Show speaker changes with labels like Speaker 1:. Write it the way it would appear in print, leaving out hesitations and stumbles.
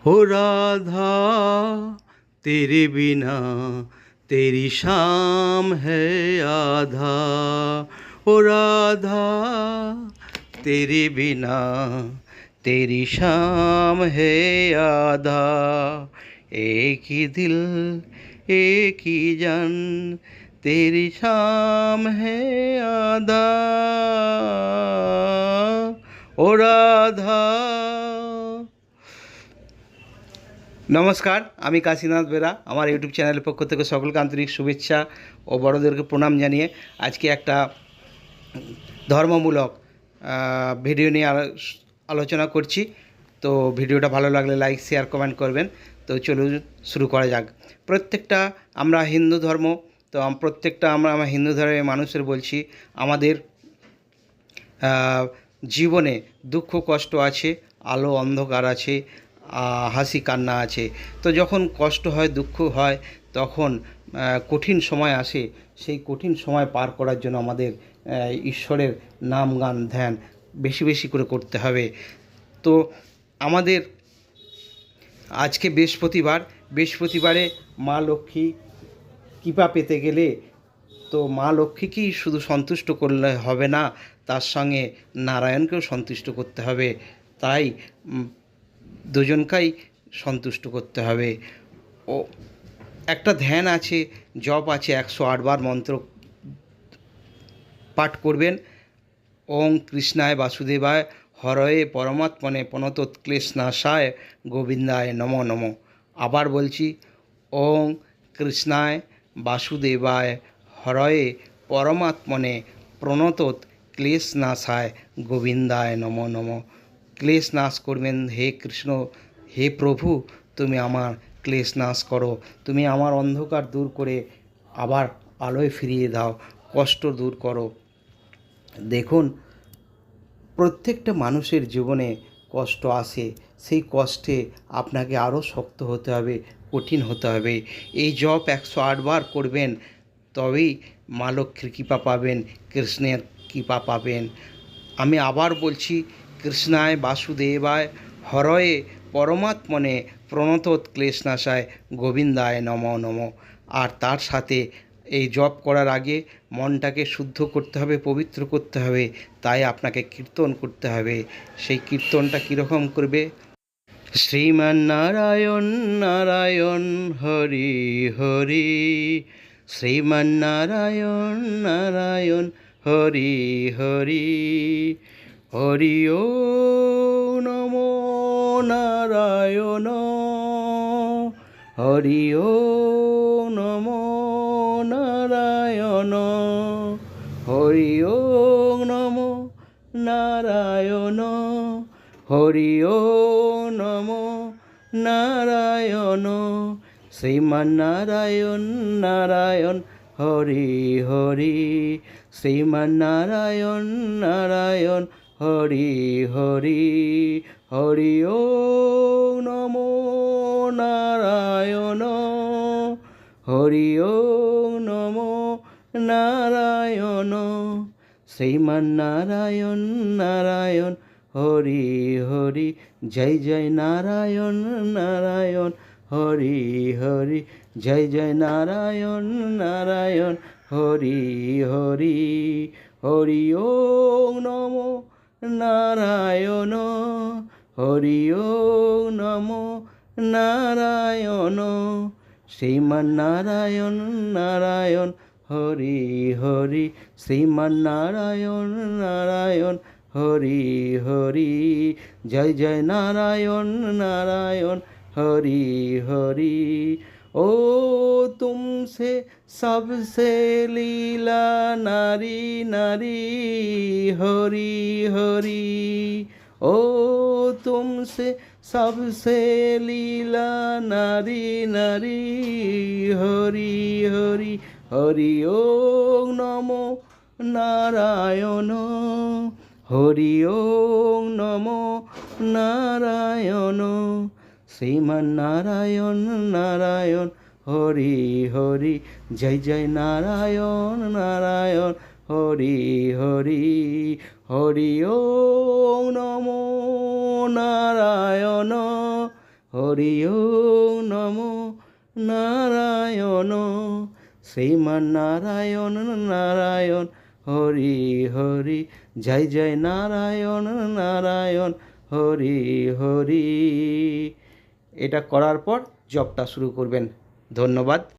Speaker 1: हो राधा तेरे बिना तेरी शाम है आधा। ओ राधा तेरे बिना तेरी शाम है आधा। एक ही दिल एक ही जान तेरी शाम है आधा। ओ राधा। নমস্কার, আমি কাশীনাথ বেরা। আমার ইউটিউব চ্যানেলের পক্ষ থেকে সকলকে আন্তরিক শুভেচ্ছা ও বড়দেরকে প্রণাম জানিয়ে আজকে একটা ধর্মমূলক ভিডিও নিয়ে আলোচনা করছি। তো ভিডিওটা ভালো লাগলে লাইক শেয়ার কমেন্ট করবেন। তো চলুন শুরু করা যাক। প্রত্যেকটা আমরা হিন্দু ধর্ম, তো প্রত্যেকটা আমরা হিন্দু ধর্মের মানুষের বলছি, আমাদের জীবনে দুঃখ কষ্ট আছে, আলো অন্ধকার আছে, হাসি কান্না আছে। তো যখন কষ্ট হয় দুঃখ হয় তখন কঠিন সময় আসে। সেই কঠিন সময় পার করার জন্য আমাদের ঈশ্বরের নাম গান ধ্যান বেশি বেশি করে করতে হবে। তো আমাদের আজকে বৃহস্পতিবারে মা লক্ষ্মী কৃপা পেতে গেলে তো মা লক্ষ্মীকেই শুধু সন্তুষ্ট করলে হবে না, তার সঙ্গে নারায়ণকেও সন্তুষ্ট করতে হবে। তাই দুজনকেই সন্তুষ্ট করতে হবে। ও একটা ধ্যান আছে, জপ আছে, 108 বার মন্ত্র পাঠ করবেন। ওং কৃষ্ণায় বাসুদেবায় হরয়ে পরমাত্মনে প্রণতোৎক্লেশনাশায় গোবিন্দায় নমো নমো। আবার বলছি, ওং কৃষ্ণায় বাসুদেবায় হরয়ে পরমাত্মনে প্রণতোৎক্লেশনাশায় গোবিন্দায় নমো নমো। ক্লেশ নাশ করবেন। হে কৃষ্ণ, হে প্রভু, তুমি আমার ক্লেশ নাশ করো, তুমি আমার অন্ধকার দূর করে আবার আলোয় ফিরিয়ে দাও, কষ্ট দূর করো। দেখুন, প্রত্যেকটা মানুষের জীবনে কষ্ট আসে, সেই কষ্টে আপনাকে আরও শক্ত হতে হবে, কঠিন হতে হবে। এই জপ 108 বার করবেন, তবেই মা লক্ষ্মীর কৃপা পাবেন, কৃষ্ণের কৃপা পাবেন। আমি আবার বলছি, কৃষ্ণায় বাসুদেবায় হরয়ে পরমাত্মনে প্রণতোৎক্লেশনাশায় গোবিন্দায় নমো নমো। আর তার সাথে এই জপ করার আগে মনটাকে শুদ্ধ করতে হবে, পবিত্র করতে হবে। তাই আপনাকে কীর্তন করতে হবে। সেই কীর্তনটা কীরকম করবে? শ্রীমন্নারায়ণ নারায়ণ হরি হরি, শ্রীমন্নারায়ণ নারায়ণ হরি হরি, হরি ও নমো নারায়ণ, হরি ও নমো নারায়ণ, হরি ও নমো নারায়ণ, হরি ও নমো নারায়ণ, শ্রীমন্নারায়ণ নারায়ণ হরি হরি, শ্রীমন্নারায়ণ নারায়ণ হরি হরি, হরি ও নমো নারায়ণ, হরি ও নমো নারায়ণ, শ্রীমন্নারায়ণ নারায়ণ হরি হরি। জয় জয় নারায়ণ নারায়ণ হরি হরি, জয় জয় নারায়ণ নারায়ণ হরি হরি, হরি ও নমো নারায়ণ, হরি ও নমো নারায়ণ, শ্রীমন্নারায়ণ নারায়ণ হরি হরি, শ্রীমন্নারায়ণ নারায়ণ হরি হরি, জয় জয় নারায়ণ নারায়ণ হরি হরি। ओ तुमसे सबसे लीला नारी नारी हरि हरि, ओ तुमसे सबसे लीला नारी नारी हरि हरि, हरि ओम नमो नारायण, हरि ओम नमो नारायण, শ্রীমন্নারায়ণ নারায়ণ হরি হরি, জয় জয় নারায়ণ নারায়ণ হরি হরি, হরি ওম নমো নারায়ণ, হরি নমো নারায়ণ শ্রীমান নারায়ণ নারায়ণ হরি হরি জয় জয় নারায়ণ নারায়ণ হরি হরি। এটা করার পর জপটা শুরু করবেন। ধন্যবাদ।